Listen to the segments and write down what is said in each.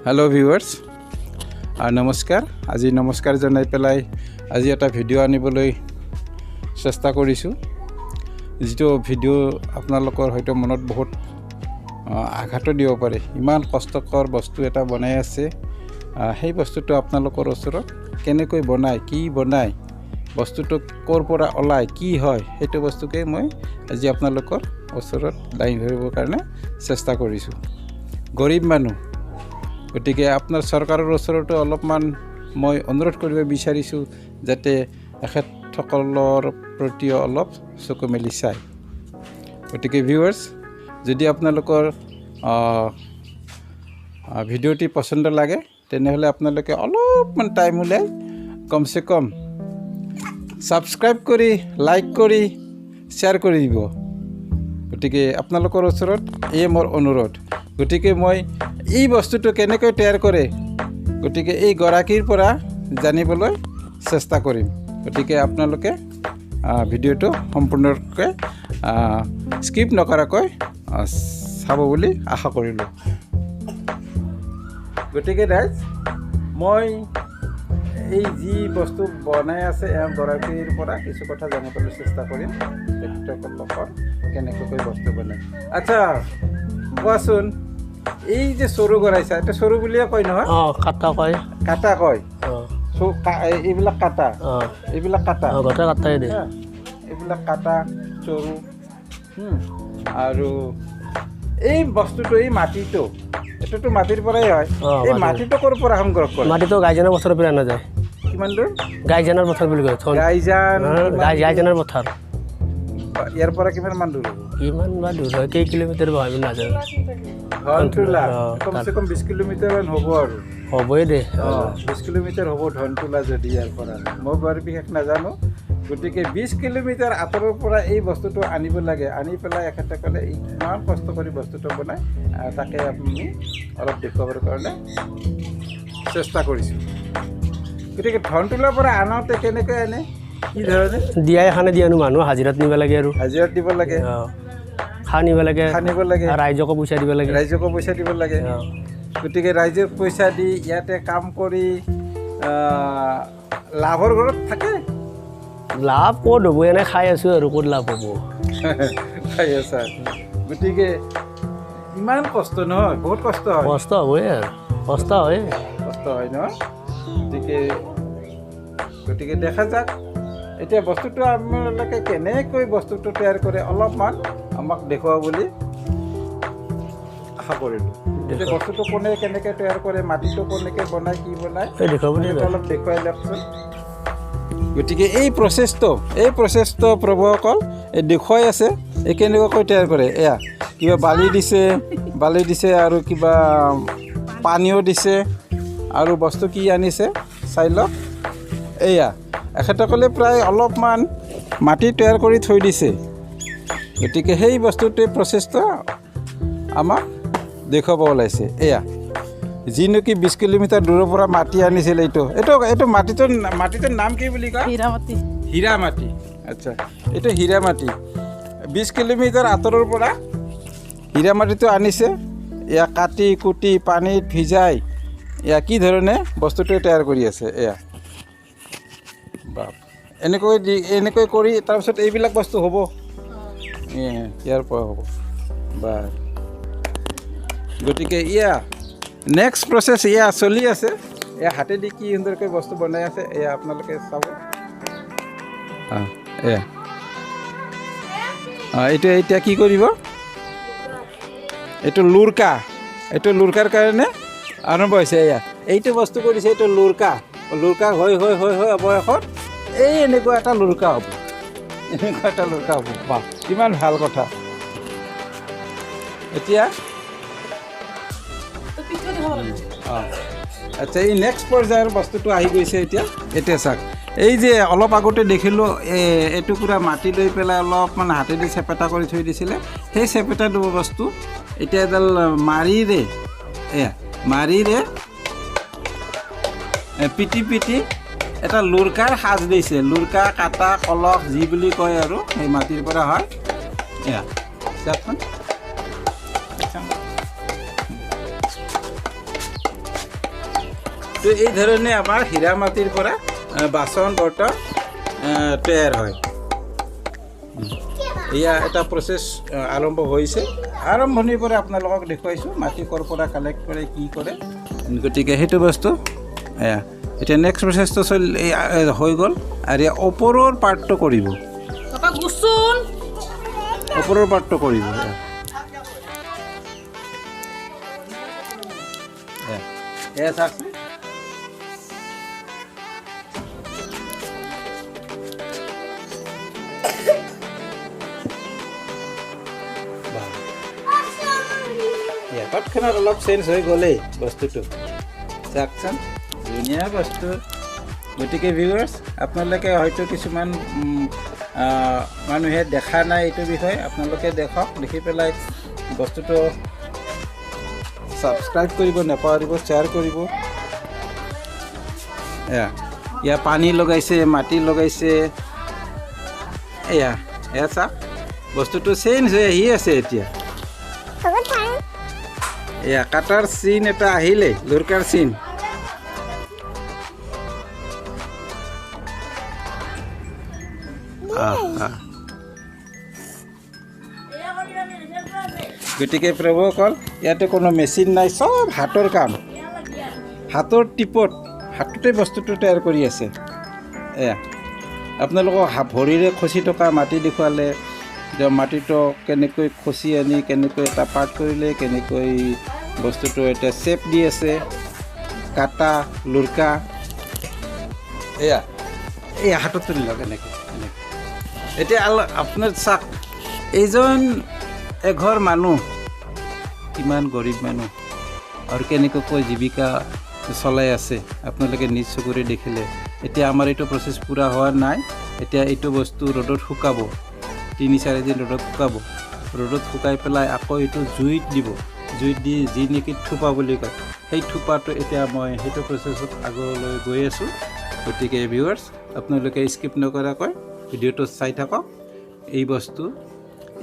Hello' viewers নমস্কাৰ। আজি নমস্কাৰ জনাই পেলাই আজি এটা ভিডিঅ' আনিবলৈ চেষ্টা কৰিছোঁ। যিটো ভিডিঅ' আপোনালোকৰ হয়তো মনত বহুত আঘাতো দিব পাৰে। ইমান কষ্টকৰ বস্তু এটা বনাই আছে, সেই বস্তুটো আপোনালোকৰ ওচৰত কেনেকৈ বনায়, কি বনায়, বস্তুটো ক'ৰ পৰা ওলায়, কি হয়, সেইটো বস্তুকে মই আজি আপোনালোকৰ ওচৰত দাঙি ধৰিবৰ কাৰণে চেষ্টা কৰিছোঁ। গৰীব মানুহ, গতিকে আপোনাৰ চৰকাৰৰ ওচৰতো অলপমান মই অনুৰোধ কৰিব বিচাৰিছোঁ যাতে এখেতসকলৰ প্ৰতি অলপ চকু মেলি চায়। গতিকে ভিউৱাৰ্ছ, যদি আপোনালোকৰ ভিডিঅ'টি পচন্দ লাগে তেনেহ'লে আপোনালোকে অলপমান টাইম উলিয়াই কমচে কম ছাবস্ক্ৰাইব কৰি, লাইক কৰি, শ্বেয়াৰ কৰি দিব। গতিকে আপোনালোকৰ ওচৰত এই মোৰ অনুৰোধ। গতিকে মই এই বস্তুটো কেনেকৈ তৈয়াৰ কৰে, গতিকে এই গৰাকীৰ পৰা জানিবলৈ চেষ্টা কৰিম। গতিকে আপোনালোকে ভিডিঅ'টো সম্পূৰ্ণৰূপে স্কিপ নকৰাকৈ চাব বুলি আশা কৰিলোঁ। গতিকে ৰাইজ, মই এই যি বস্তু বনাই আছে এওঁ গৰাকীৰ পৰা কিছু কথা জানিবলৈ চেষ্টা কৰিম, তেখেতসকলৰ কেনেকৈ বস্তু বনায়। আচ্ছা কোৱাচোন, এই যে চৰু গড়াইছা, এটা চৰু বুলিয়ে কয় নহয়? কাটা কয়। কাটা কয়। এইবিলাক কাটা, এইবিলাক কাটা, গোটেই কাটাই দিয়ে। এইবিলাক কাটা চৰু। আৰু এই বস্তুটো, এই মাটিটো, এইটোতো মাটিৰ পৰাই হয়। এই মাটিটো ক'ৰ পৰা সংগ্ৰহ কৰে? মাটিটো গাইজানৰ পথাৰৰ পৰা অনা যায়। কিমান দূৰ? গাইজানৰ পথাৰ বুলি কয়। গাইজানৰ পথাৰ। ইয়াৰ পৰা কিমান মান দূৰ হ'ব? কিমান বা দূৰ হয়, কেই কিলোমিটাৰ বা হয় নাজানো। ধনতোলা কমচে কম 20 কিলোমিটাৰ মান হ'ব আৰু। হ'বই দে। 20 কিলোমিটাৰ হ'ব ধনতোলা যদি ইয়াৰ পৰা। মই বাৰু বিশেষ নাজানো। গতিকে 20 কিলোমিটাৰ আঁতৰৰ পৰা এই বস্তুটো আনিব লাগে। আনি পেলাই এখেতসকলে ইমান কষ্ট কৰি বস্তুটো বনায়, তাকে আপুনি অলপ দেখুৱাবৰ কাৰণে চেষ্টা কৰিছোঁ। গতিকে ধনতোলাৰ পৰা আনোতে কেনেকৈ আনে, কি ধৰণে? দিয়াই খানে দিয়া মানুহ হাজিৰাত নিব লাগে আৰু। হাজিৰাত দিব লাগে, খানিব লাগে, খানিব লাগে, ৰাইজকো পইচা দিব লাগে। ৰাইজকো পইচা দিব লাগে। গতিকে ৰাইজক পইচা দি ইয়াতে কাম কৰি লাভৰ ঘৰত থাকে। লাভ ক'ত হ'ব, এনেই খাই আছোঁ আৰু ক'ত লাভ হ'ব। খাই আছা। গতিকে ইমান কষ্ট নহয়, বহুত কষ্ট হয়। কষ্ট হ'বই আৰু, কষ্ট হয়, কষ্ট হয় ন? গতিকে দেখা যাক এতিয়া বস্তুটো আপোনালোকে কেনেকৈ বস্তুটো তৈয়াৰ কৰে অলপমান আমাক দেখুৱাব বুলি আশা কৰিলোঁ। এতিয়া বস্তুটো কোনে কেনেকৈ তৈয়াৰ কৰে, মাটিটো কেনেকৈ বনায়, কি বনায়, অলপ দেখুৱাই দিয়কচোন। গতিকে এই প্ৰচেছটো প্ৰভুসকল এই দেখুৱাই আছে, এই কেনেকুৱাকৈ তৈয়াৰ কৰে। এয়া কিবা বালি দিছে আৰু কিবা পানীও দিছে, আৰু বস্তু কি আনিছে চাই লওক। এয়া এখেতসকলে প্ৰায় অলপমান মাটি তৈয়াৰ কৰি থৈ দিছে। গতিকে সেই বস্তুটোৱে প্ৰচেছটো আমাক দেখুৱাব ওলাইছে। এয়া যি নেকি 20 কিলোমিটাৰ দূৰৰ পৰা মাটি আনিছিল। এইটো মাটিটোৰ নাম কি বুলি কয়? হীৰা মাটি। আচ্ছা, এইটো হীৰা মাটি। 20 কিলোমিটাৰ আঁতৰৰ পৰা হীৰা মাটিটো আনিছে। এয়া কাটি কুটি পানীত ভিজাই এয়া কি ধৰণে বস্তুটো তৈয়াৰ কৰি আছে। এয়া এনেকৈ কৰি তাৰপিছত এইবিলাক বস্তু হ'ব, ইয়াৰ পৰা হ'ব বা। গতিকে নেক্সট প্ৰচেছ চলি আছে। এয়া হাতেদি কি সুন্দৰকৈ বস্তু বনাই আছে, এয়া আপোনালোকে চাব। এইটো এতিয়া কি কৰিব? এইটো লুৰকাৰ কাৰণে আৰম্ভ হৈছে। এইটো বস্তু কৰিছে, এইটো লুৰকা হৈ অৱশেষত এই এনেকুৱা এটা লুৰকা হ'ব। বাহ, কিমান ভাল কথা। এতিয়া আচ্ছা, এই নেক্সট পৰ্যায়ৰ বস্তুটো আহি গৈছে। এতিয়া চাওক, এই যে অলপ আগতে দেখিলোঁ এটুকুৰা মাটি লৈ পেলাই অলপমান হাতেদি চেপেটা কৰি থৈ দিছিলে, সেই চেপেটা বস্তু এতিয়া এডাল মাৰিৰে মাৰিৰে পিটি পিটি এটা লুৰকাৰ সাজ দিছে। লুৰকা কাটা কলহ যি বুলি কয় আৰু সেই মাটিৰ পৰা হয়। এয়া চাওকচোন, তো এই ধৰণে আমাৰ হীৰা মাটিৰ পৰা বাচন বৰ্তন তৈয়াৰ হয়। এয়া এটা প্ৰচেছ আৰম্ভ হৈছে। আৰম্ভণিৰ পৰা আপোনালোকক দেখুৱাইছোঁ মাটি ক'ৰ পৰা কালেক্ট কৰে, কি কৰে। গতিকে সেইটো বস্তু এয়া এতিয়া নেক্সট প্ৰচেছটো হৈ গ'ল। আৰু এয়া ওপৰৰ পাৰ্টটো কৰিব, ওপৰৰ পাৰ্টটো কৰিব। এয়া চাওকচোন, তৎক্ষণাত অলপ চেঞ্জ হৈ গ'লেই বস্তুটো। চাওকচোন, ধুনীয়া বস্তু। গতিকে ভিউৱাৰ্ছ, আপোনালোকে হয়তো কিছুমান মানুহে দেখা নাই এইটো বিষয়ে, আপোনালোকে দেখক, দেখি পেলাই বস্তুটো ছাবস্ক্ৰাইব কৰিব নাপাহৰিব, শ্বেয়াৰ কৰিব। এয়া পানী লগাইছে, মাটি লগাইছে। এয়া চাওক, বস্তুটো চেঞ্জ হৈ আহি আছে এতিয়া। এয়া কাটাৰ চিন এটা আহিলে, লুৰকাৰ চিন। গতিকে প্ৰভুসকল, ইয়াতে কোনো মেচিন নাই, চব হাতৰ কাম, হাতৰ টিপত, হাততে বস্তুটো তৈয়াৰ কৰি আছে। এয়া আপোনালোকক ভৰিৰে খচি থকা মাটি দেখুৱালে, মাটিটো কেনেকৈ খচি আনি কেনেকৈ এটা পাৰ্ট কৰিলে, কেনেকৈ বস্তুটো এটা শ্বেপ দি আছে, কাটা লুৰকা। এয়া হাতত তুলি লওক এনেকৈ। এতিয়া আপোনাৰ চাওক, এইজন এঘৰ মানুহ কিমান গৰীব মানুহ আৰু কেনেকৈ জীৱিকা চলাই আছে আপোনালোকে নিজ চকুৰে দেখিলে। এতিয়া আমাৰ এইটো প্ৰচেছ পূৰা হোৱা নাই। এতিয়া এইটো বস্তু ৰ'দত শুকাব, 3-4 দিন ৰ'দত শুকাব। ৰ'দত শুকাই পেলাই আকৌ এইটো জুইত দিব। জুইত দি যি নেকি থোপা বুলি কয়, সেই থোপাটো এতিয়া মই সেইটো প্ৰচেছত আগলৈ গৈ আছোঁ। গতিকে ভিউৱাৰ্ছ, আপোনালোকে স্কিপ নকৰাকৈ ভিডিঅ'টো চাই থাকক।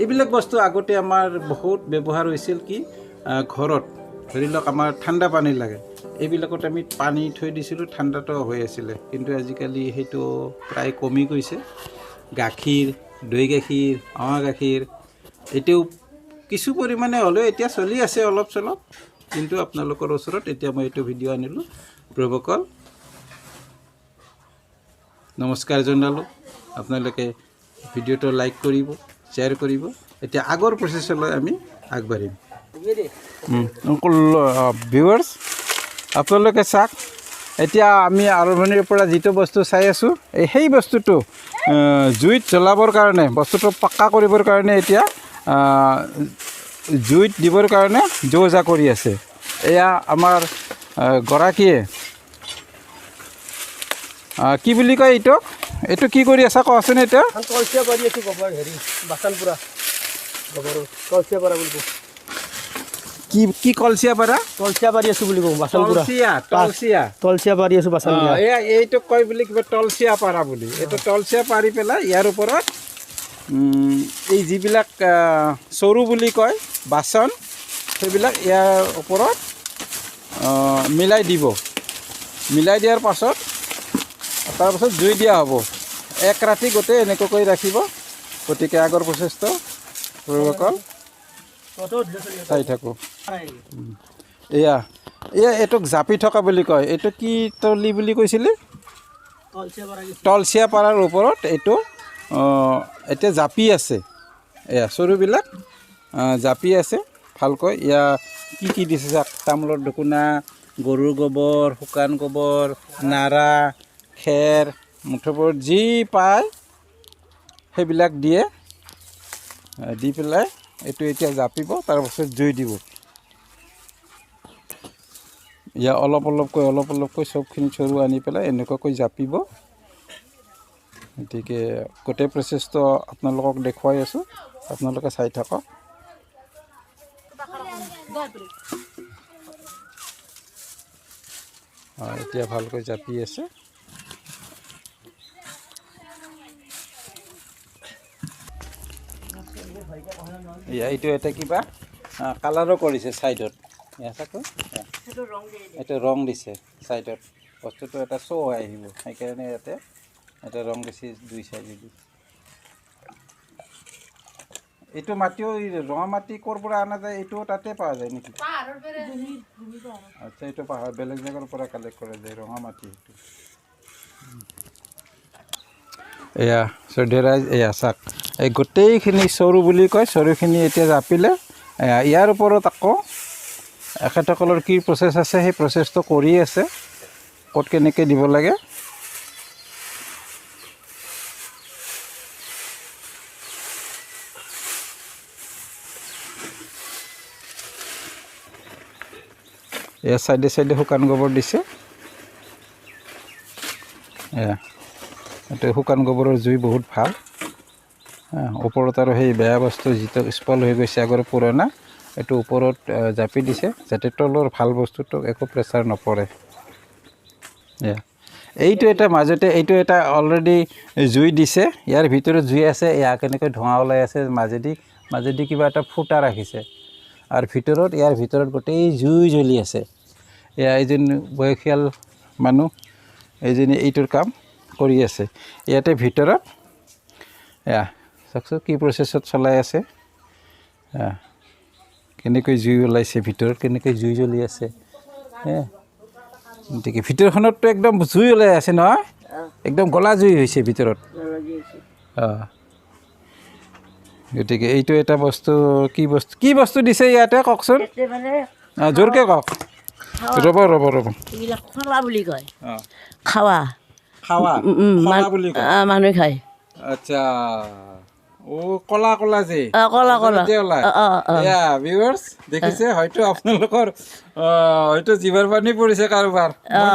এইবিলাক বস্তু আগতে আমাৰ বহুত ব্যৱহাৰ হৈছিল। কি ঘৰত ধৰি লওক আমাৰ ঠাণ্ডা পানী লাগে, এইবিলাকত আমি পানী থৈ দিছিলোঁ, ঠাণ্ডাটো হৈ আছিলে। কিন্তু আজিকালি সেইটো প্ৰায় কমি গৈছে। গাখীৰ, দৈ গাখীৰ, এৱা গাখীৰ, এতিয়াও কিছু পৰিমাণে হ'লেও এতিয়া চলি আছে অলপ চলপ। কিন্তু আপোনালোকৰ ওচৰত এতিয়া মই এইটো ভিডিঅ' আনিলোঁ। প্ৰভুসকল, নমস্কাৰ জনালোঁ। আপোনালোকে ভিডিঅ'টো লাইক কৰিব, শ্বেয়াৰ কৰিব। এতিয়া আগৰ প্ৰচেছলৈ আমি আগবাঢ়িম। ভিউৱাৰ্ছ, আপোনালোকে চাওক, এতিয়া আমি আৰম্ভণিৰ পৰা যিটো বস্তু চাই আছোঁ, সেই বস্তুটো জুইত জ্বলাবৰ কাৰণে, বস্তুটো পাক্কা কৰিবৰ কাৰণে এতিয়া জুইত দিবৰ কাৰণে যো জা কৰি আছে। এয়া আমাৰ গৰাকীয়ে কি বুলি কয়, এইটো কি কৰি আছা কোৱাচোন। এতিয়া কলচিয়া পাৰি আছোঁ, গোবৰ হেৰি বাচন পুৰা গোবৰ কলচিয়া পাৰা বুলি কওঁ। কি কলচিয়া পাৰা? কলচিয়া পাৰি আছোঁ বুলি কওঁ, বাচন পুৰা। তলচিয়া পাৰি আছোঁ বাচন পুৰা। এইটোক কয় বুলি কিবা তলচিয়া পাৰা বুলি। এইটো তলচিয়া পাৰি পেলাই ইয়াৰ ওপৰত এই যিবিলাক চৰু বুলি কয় বাচন, সেইবিলাক ইয়াৰ ওপৰত মিলাই দিব। মিলাই দিয়াৰ পাছত তাৰপাছত জুই দিয়া হ'ব। এক ৰাতি গোটেই এনেকুৱাকৈ ৰাখিব। গতিকে আগৰ প্ৰচেছটো প্ৰভুসকল চাই থাকোঁ। এইটোক জাপি থকা বুলি কয়। এইটো কি তলি বুলি কৈছিলে? তলচিয়া পাৰাৰ ওপৰত এইটো এতিয়া জাপি আছে। চৰুবিলাক জাপি আছে ভালকৈ। কি দিছে চাওক, তামোলৰ ঢকুনা, গৰুৰ গোবৰ, শুকান গোবৰ, নাৰা, খেৰ, মুঠবোৰ যি পায় সেইবিলাক দিয়ে। দি পেলাই এইটো এতিয়া জাপিব, তাৰপাছত জুই দিব। অলপ অলপকৈ চবখিনি চৰু আনি পেলাই এনেকুৱাকৈ জাপিব। গতিকে গোটেই প্ৰচেছটো আপোনালোকক দেখুৱাই আছোঁ, আপোনালোকে চাই থাকক। এতিয়া ভালকৈ জাপি আছে। এইটো এটা কিবা কালাৰো কৰিছে ছাইডত, এইটো ৰং দিছে ছাইডত, বস্তুটো এটা শ্ব' আহিব, সেইকাৰণে ইয়াতে এটা ৰং দিছে দুই চাইডেদি। এইটো মাটিও ৰঙা মাটি ক'ৰ পৰা অনা যায়, এইটোও তাতে পোৱা যায় নেকি? আচ্ছা, এইটো পাহাৰ বেলেগ জেগাৰ পৰা কালেক্ট কৰা যায় ৰঙা মাটি। এইটো এয়া চৌধুৰাইজ, এয়া চাক, এই গোটেইখিনি চৰু বুলি কয়, চৰুখিনি এতিয়া জাপিলে। ইয়াৰ ওপৰত আকৌ এখেতসকলৰ কি প্ৰচেছ আছে, সেই প্ৰচেছটো কৰি আছে, ক'ত কেনেকৈ দিব লাগে। এয়া চাইডে চাইডে শুকান গোবৰ দিছে। এয়া এইটো শুকান গোবৰৰ জুই বহুত ভাল। ওপৰত আৰু সেই বেয়া বস্তু যিটো স্পল হৈ গৈছে আগৰ পুৰণা, এইটো ওপৰত জাপি দিছে, যাতে তলৰ ভাল বস্তুটোক একো প্ৰেছাৰ নপৰে। এইটো এটা মাজতে, এইটো এটা অলৰেডি জুই দিছে, ইয়াৰ ভিতৰত জুই আছে। এয়া কেনেকৈ ধোঁৱা ওলাই আছে, মাজেদি কিবা এটা ফুটা ৰাখিছে, আৰু ভিতৰত, ইয়াৰ ভিতৰত গোটেই জুই জ্বলি আছে। এয়া এইজন বয়সীয়াল মানুহ, এইজনী এইটোৰ কাম কৰি আছে ইয়াতে ভিতৰত। এয়া চাওকচোন কি প্ৰচেছত চলাই আছে, কেনেকৈ জুই ওলাইছে ভিতৰত, কেনেকৈ জুই জ্বলি আছে। গতিকে ভিতৰখনততো একদম জুই ওলাই আছে নহয়, একদম গলা জুই হৈছে ভিতৰত। গতিকে এইটো এটা বস্তু, কি বস্তু দিছে ইয়াতে কওকচোন, জোৰকৈ কওক। ৰ'ব খলা বুলি কয়, খাৱা বুলি কয় মানুহে খায়। আচ্ছা, কলা কলা যে কলা ভিউৱাৰ্ছ দেখিছে, হয়তো আপোনালোকৰ হয়তো জিভাৰ পানী পৰিছে কাৰোবাৰ,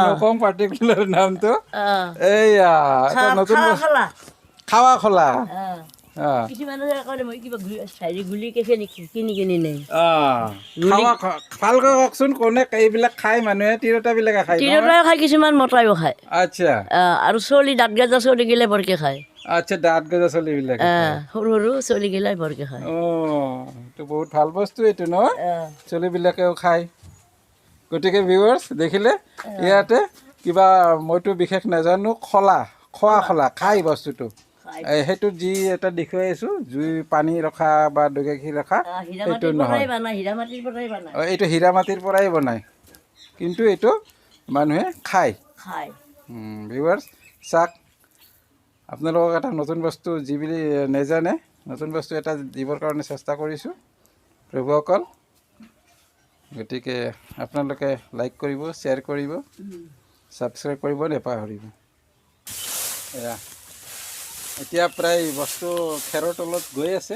নকওঁ পাৰ্টিকুলাৰ নামটো। এইয়া নতুন খাৱা খোলা। ভালকৈ কওকচোন, কোনে এইবিলাক খাই মানুহে? তিৰোতাবিলাকে খায়, কিছুমান মতাইও খায়। আচ্ছা, আৰু চলি দাঁত গজা চলি গিলে বৰকে খায়। আচ্ছা, দাঁত গজা চলিবিলাক সৰু সৰু চলি গিলাই বৰকে খায়। এইটো বহুত ভাল বস্তু এইটো ন, চলিবিলাকেও খায়। গতিকে ভিউৱাৰ্ছ দেখিলে, ইয়াতে কিবা মইতো বিশেষ নাজানো, খোৱা খাই বস্তুটো, সেইটো যি এটা দেখুৱাই আছোঁ, জুই পানী ৰখা বা দৈ গাখীৰ ৰখা, সেইটো নহয়। এইটো হীৰা মাটিৰ পৰাই বনায়, কিন্তু এইটো মানুহে খায়। ভিউৱাৰ্ছ চাওক, আপোনালোকক এটা নতুন বস্তু যিবিলাক নেজানে, নতুন বস্তু এটা দিবৰ কাৰণে চেষ্টা কৰিছোঁ প্ৰভুসকল। গতিকে আপোনালোকে লাইক কৰিব, শ্বেয়াৰ কৰিব, ছাবস্ক্ৰাইব কৰিব নেপাহৰিব। এয়া এতিয়া প্ৰায় বস্তু খেৰৰ তলত গৈ আছে,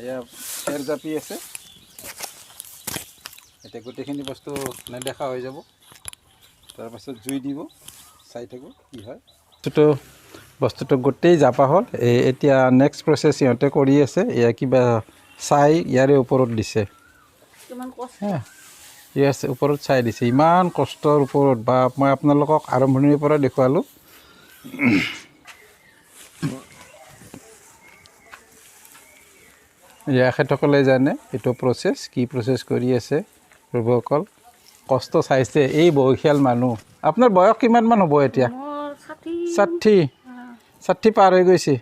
এয়া খেৰ জাপি আছে। এতিয়া গোটেইখিনি বস্তু নেদেখা হৈ যাব, তাৰপাছত জুই দিব, চাই থাকোঁ কি হয়। বস্তুটো গোটেই জাপা হ'ল। এতিয়া নেক্সট প্ৰচেছ সিহঁতে কৰি আছে, এয়া কিবা চাই ইয়াৰে ওপৰত দিছে, ওপৰত চাই দিছে, ইমান কষ্টৰ ওপৰত। বা মই আপোনালোকক আৰম্ভণিৰ পৰা দেখুৱালোঁ। এখেতসকলে জানে এইটো প্ৰচেছ, কি প্ৰচেছ কৰি আছে। প্ৰভুসকল কষ্ট চাইছে এই বয়সীয়াল মানুহ। আপোনাৰ বয়স কিমানমান হ'ব এতিয়া? 60 পাৰ হৈ গৈছে।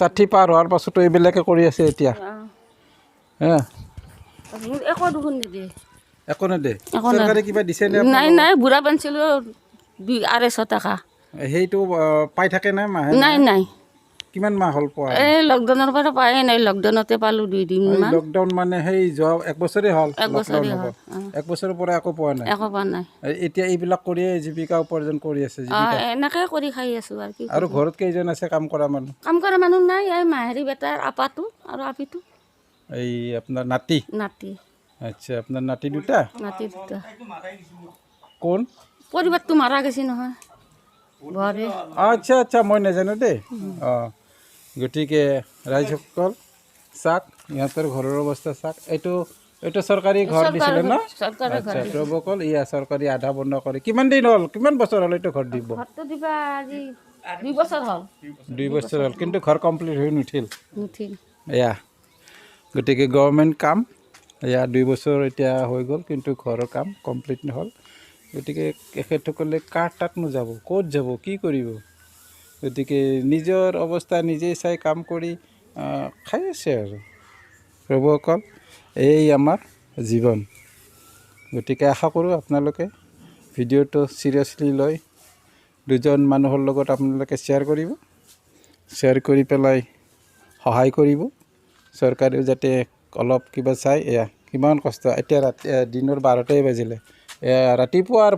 60 পাৰ হোৱাৰ পাছতো এইবিলাকে কৰি আছে এতিয়া। একো নেদে, চৰকাৰে কিবা দিছে নে? নাই, বুঢ়া পেঞ্চিলো 250 টকা সেইটো পাই থাকে নে মাহে? নাই। কিমান মাহ হ'ল পোৱা? এই লকডাউনৰ পৰা পায়ে নাই, লকডাউনতে পালোঁ 2 দিনমান। লকডাউন মানে সেই যোৱা 1 বছৰেই হ'ল। 1 বছৰৰ পৰা একো পোৱা নাই? একো পোৱা নাই। এতিয়া এইবিলাক কৰিয়ে জীৱিকা উপাৰ্জন কৰি আছে? এনেকৈ কৰি খাই আছোঁ আৰু কি। আৰু ঘৰত কেইজন আছে কাম কৰা মানুহ? কাম কৰা মানুহ নাই, এই মাহেৰী বেটাৰ আপাটো আৰু আপিটো। এই আপোনাৰ নাতি? আচ্ছা, আপোনাৰ নাতি দুটা? কোন? পৰিবাৰটো মাৰা গৈছে নহয়। আচ্ছা, মই নাজানো দেই। গতিকে ৰাইজসকল চাওক, ইহঁতৰ ঘৰৰ অৱস্থা চাওক। এইটো এইটো চৰকাৰী ঘৰ দিছিলে ন চৰকাৰে আচ্ছা প্ৰভুসকল ইয়া চৰকাৰী আধা বন্ধ কৰি কিমান দিন হ'ল কিমান বছৰ হ'ল এইটো ঘৰ দিব ঘৰটো দিবা আজি 2 বছৰ হ'ল 2 বছৰ হ'ল কিন্তু ঘৰ কমপ্লিট হৈ নুঠিল নুঠিল এয়া গতিকে গভৰ্ণমেণ্ট কাম এয়া 2 বছৰ এতিয়া হৈ গ'ল কিন্তু ঘৰৰ কাম কমপ্লিট নহ'ল গতিকে এখেতসকলে কাৰ তাতনো যাব ক'ত যাব কি কৰিব গতিকে নিজৰ অৱস্থা নিজেই চাই কাম কৰি খাই আছে আৰু প্ৰভুসকল এই আমাৰ জীৱন গতিকে আশা কৰোঁ আপোনালোকে ভিডিঅ'টো চিৰিয়াছলি লৈ দুজন মানুহৰ লগত আপোনালোকে শ্বেয়াৰ কৰিব শ্বেয়াৰ কৰি পেলাই সহায় কৰিব চৰকাৰেও যাতে অলপ কিবা চাই এয়া কিমান কষ্ট এতিয়া দিনৰ 12টাই বাজিলে ৰাতিপুৱাৰ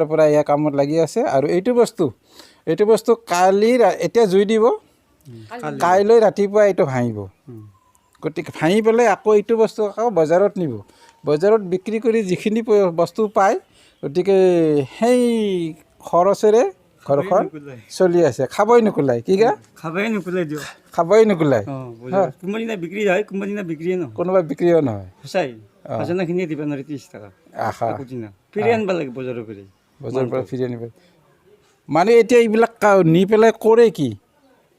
পৰা এয়া কামত লাগি আছে আৰু এইটো বস্তু কালি এতিয়া জুই দিব কাইলৈ ৰাতিপুৱা এইটো ভাঙিব গতিকে ভাঙি পেলাই আকৌ এইটো বস্তু আকৌ বজাৰত নিব বজাৰত বিক্ৰী কৰি যিখিনি বস্তু পায় গতিকে সেই খৰচেৰে ঘৰখন চলি আছে খাবই নোকোলাই কি গা খাবই নোকোলাই দিয়ক খাবই নোকোলাই কোনোবাদিনা বিক্ৰী হয় কোনোবাদিনা বিক্ৰীয়ে নহয় কোনোবা বিক্ৰীও নহয় সঁচাই খাজানাখিনিয়ে দিব নোৱাৰি 30 টকা আশা দিনা ফিৰি আনিব লাগে বজাৰৰ পৰা ফিৰি আনিব মানে এতিয়া এইবিলাক নি পেলাই কৰে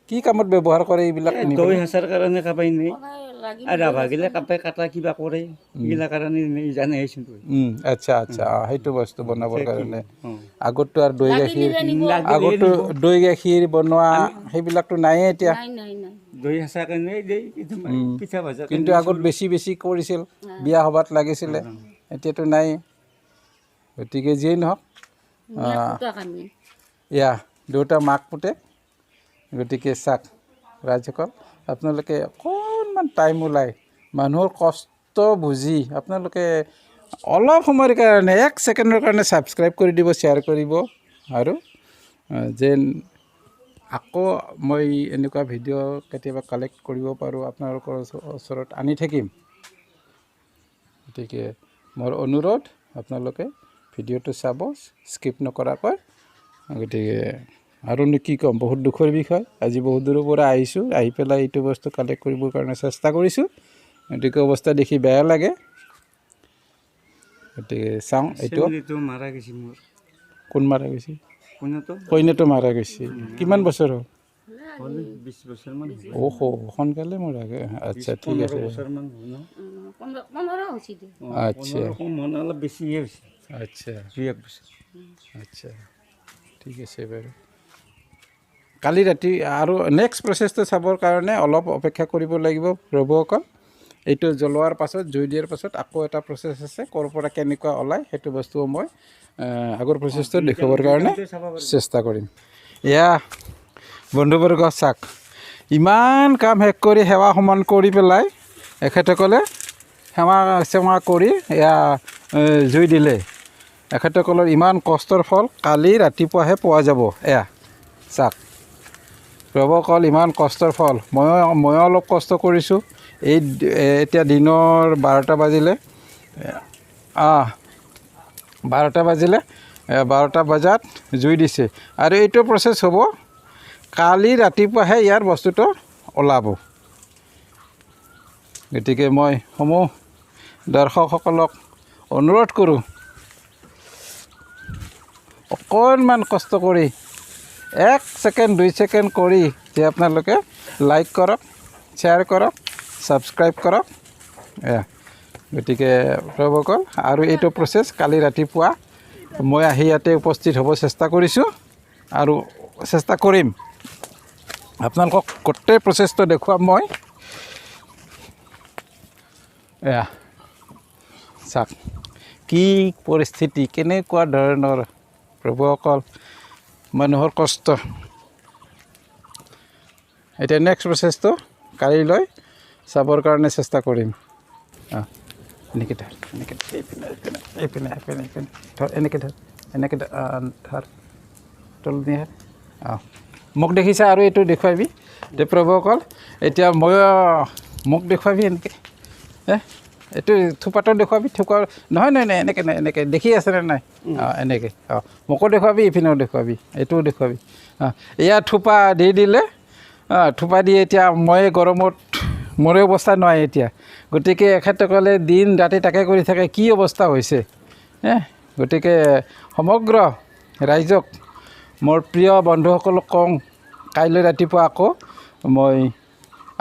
কি কামত ব্যৱহাৰ কৰে এইবিলাক দৈ সাঁচাৰ কাৰণে কাপাই নাই আৰু ৰাভাগিলে কাপাই কাটা কিবা কৰে এইগিলা কাৰণে জানে আহিছোঁ আচ্ছা সেইটো বস্তু বনাবৰ কাৰণে আগততো আৰু দৈ গাখীৰ বনোৱা সেইবিলাকতো নাইয়ে এতিয়া দৈ সাঁচাৰ কাৰণে পিঠা ভাজা কিন্তু আগত বেছি কৰিছিল বিয়া সভাত লাগিছিলে এতিয়াতো নাই গতিকে যিয়েই নহওক এয়া দেউতা মাক পুতেক গতিকে চাওক ৰাইজসকল আপোনালোকে অকণমান টাইম ওলাই মানুহৰ কষ্ট বুজি আপোনালোকে অলপ সময়ৰ কাৰণে 1 ছেকেণ্ডৰ কাৰণে ছাবস্ক্ৰাইব কৰি দিব শ্বেয়াৰ কৰিব আৰু যেন আকৌ মই এনেকুৱা ভিডিঅ' কেতিয়াবা কালেক্ট কৰিব পাৰোঁ আপোনালোকৰ ওচৰত আনি থাকিম গতিকে মোৰ অনুৰোধ আপোনালোকে ভিডিঅ'টো চাব স্কিপ নকৰাকৈ গতিকে আৰুনো কি ক'ম বহুত দুখৰ বিষয় আজি বহুত দূৰৰ পৰা আহিছোঁ আহি পেলাই এইটো বস্তু কালেক্ট কৰিবৰ কাৰণে চেষ্টা কৰিছোঁ গতিকে অৱস্থা দেখি বেয়া লাগে গতিকে চাওঁ এইটো মাৰা গৈছে মোৰ কোন মাৰা গৈছে কইনাটো মাৰা গৈছে কিমান বছৰ হ'ল 20 বছৰমান সোনকালে মৰা আচ্ছা ঠিক আছে আচ্ছা অলপ বেছিয়ে হৈছে আচ্ছা 2 বছৰ আচ্ছা ঠিক আছে বাৰু কালি ৰাতি আৰু নেক্সট প্ৰচেছটো চাবৰ কাৰণে অলপ অপেক্ষা কৰিব লাগিব প্ৰভুসকল এইটো জ্বলোৱাৰ পাছত জুই দিয়াৰ পাছত আকৌ এটা প্ৰচেছ আছে ক'ৰ পৰা কেনেকুৱা ওলায় সেইটো বস্তুও মই আগৰ প্ৰচেছটো দেখুৱাবৰ কাৰণে চেষ্টা কৰিম এয়া বন্ধুবৰ্গ চাওক ইমান কাম শেষ কৰি সেৱা সমান কৰি পেলাই এখেতসকলে সেৱা কৰি এয়া জুই দিলে এখেতসকলৰ ইমান কষ্টৰ ফল কালি ৰাতিপুৱাহে পোৱা যাব এয়া চাওক প্ৰভুসকল ইমান কষ্টৰ ফল মই অলপ কষ্ট কৰিছোঁ এই এতিয়া দিনৰ 12টা বাজিলে 12টা বজাত জুই দিছে আৰু এইটো প্ৰচেছ হ'ব কালি ৰাতিপুৱাহে ইয়াৰ বস্তুটো ওলাব গতিকে মই সমূহ দৰ্শকসকলক অনুৰোধ কৰোঁ অকণমান কষ্ট কৰি 1 ছেকেণ্ড 2 ছেকেণ্ড কৰি যে আপোনালোকে লাইক কৰক শ্বেয়াৰ কৰক ছাবস্ক্ৰাইব কৰক গতিকে প্ৰভুসকল আৰু এইটো প্ৰচেছ কালি ৰাতিপুৱা মই আহি ইয়াতে উপস্থিত হ'ব চেষ্টা কৰিছোঁ আৰু চেষ্টা কৰিম আপোনালোকক গোটেই প্ৰচেছটো দেখুৱাম মই চাওক কি পৰিস্থিতি কেনেকুৱা ধৰণৰ প্ৰভুসকল মানুহৰ কষ্ট এতিয়া নেক্সট প্ৰচেছটো কালিলৈ চাবৰ কাৰণে চেষ্টা কৰিম এনেকৈ ধৰ এইপিনে ধৰ এনেকৈ ধৰ তল নিয়ে মোক দেখিছা আৰু এইটো দেখুৱাবি যে প্ৰভুসকল এতিয়া মই মোক দেখুৱাবি এনেকৈ এইটো থোপাটো দেখুৱাবি নহয় এনেকৈ দেখি আছেনে নাই এনেকৈ মোকো দেখুৱাবি ইপিনেও দেখুৱাবি এইটোও দেখুৱাবি এয়া থোপা দি দিলে থোপা দি এতিয়া মই গৰমত মোৰে অৱস্থা নহয় এতিয়া গতিকে এখেতসকলে দিন ৰাতি তাকে কৰি থাকে, কি অৱস্থা হৈছে। গতিকে সমগ্ৰ ৰাইজক মোৰ প্ৰিয় বন্ধুসকলক কওঁ, কাইলৈ ৰাতিপুৱা আকৌ মই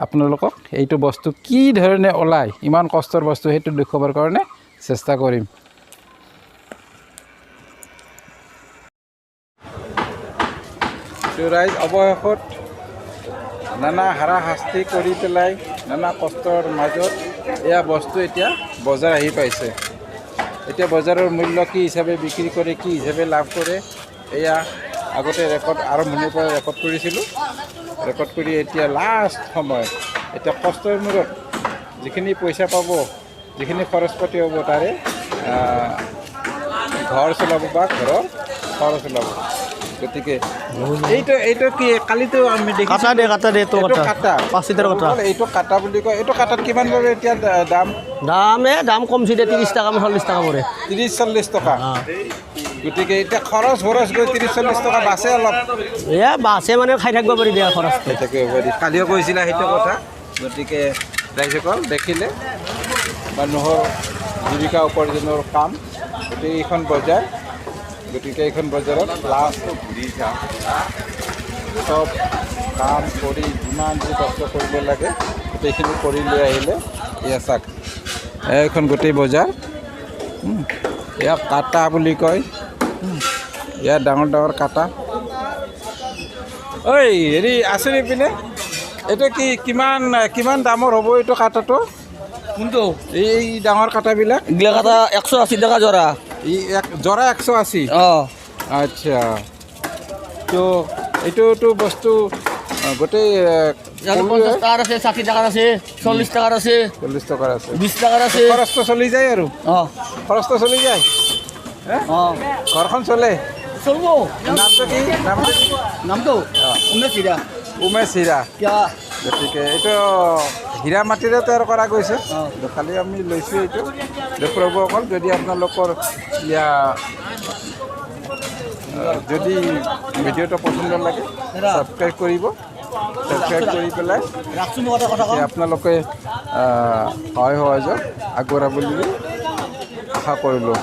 আপোনালোকক এইটো বস্তু কি ধৰণে ওলায়, ইমান কষ্টৰ বস্তু সেইটো দেখুৱাবৰ কাৰণে চেষ্টা কৰিম। ৰাইজ অৱশেষত নানা হাৰাশাস্তি কৰি পেলাই নানা কষ্টৰ মাজত এয়া বস্তু এতিয়া বজাৰ আহি পাইছে। এতিয়া বজাৰৰ মূল্য কি হিচাপে বিক্ৰী কৰে, কি হিচাপে লাভ কৰে, এয়া আগতে আৰম্ভণিৰ পৰা ৰেকৰ্ড কৰিছিলোঁ। ৰেকৰ্ড কৰি এতিয়া লাষ্ট সময়ত এতিয়া কষ্টৰ মূৰত যিখিনি পইচা পাব, যিখিনি খৰচ পাতি হ'ব, তাৰে ঘৰ চলাব বা ঘৰৰ খৰচ ওলাব। গতিকে এইটো কি কালিতো আমি কাটা দে তো কাটা 5 লিটাৰ কাটা এইটো কাটা বুলি কয়। এইটো কাটাত কিমান পাবে এতিয়া দাম কমছি দে 30 টাকা 40 টাকা পৰে 30-40 টকা। গতিকে এতিয়া খৰচ গৈ 30-40 টকা বাছে অলপ। বাছে মানে খাই থাকিব পাৰি দিয়া খৰচ খাই থাকিব পাৰি। কালিও কৈছিলা সেইটো কথা। গতিকে ৰাইজসকল দেখিলে মানুহৰ জীৱিকা উপাৰ্জনৰ কাম। গতিকে এইখন বজাৰ, গতিকে এইখন বজাৰত লাষ্ট চব কাম কৰি যিমান যি কষ্ট কৰিব লাগে গোটেইখিনি কৰি লৈ আহিলে। এয়া চাওক, এইখন গোটেই বজাৰ। এয়া কাটা বুলি কয়, এয়া ডাঙৰ ডাঙৰ কাটা। ঐ হেৰি আছে নি পিনে? এইটো কি কিমান দামৰ হ'ব এইটো কাটাটো? কোনটো? এই ডাঙৰ কাটাবিলাক? এইগিলা কাটা 180 টাকা জৰা। জৰা 180? আচ্ছা। তো এইটোতো বস্তু গোটেই 50 টাকাৰ আছে, 60 টাকাৰ আছে, 40 টাকাৰ আছে, 40 টকাৰ আছে, 20 টাকাৰ আছে। খৰচটো চলি যায় আৰু? খৰচটো চলি যায়? ঘৰখন চলে? চলব। নামটো কি? নামটো উমেশ হীৰা। গতিকে এইটো হীৰা মাটিৰে তৈয়াৰ কৰা গৈছে। খালি আমি লৈছোঁ এইটো দেখুৱাবসকল। যদি আপোনালোকৰ যদি ভিডিঅ'টো পচন্দ লাগে ছাবস্ক্ৰাইব কৰিব। ছাবস্ক্ৰাইব কৰি পেলাই আপোনালোকে সহায় সহযোগ আগবঢ়াব বুলি আশা কৰিলোঁ।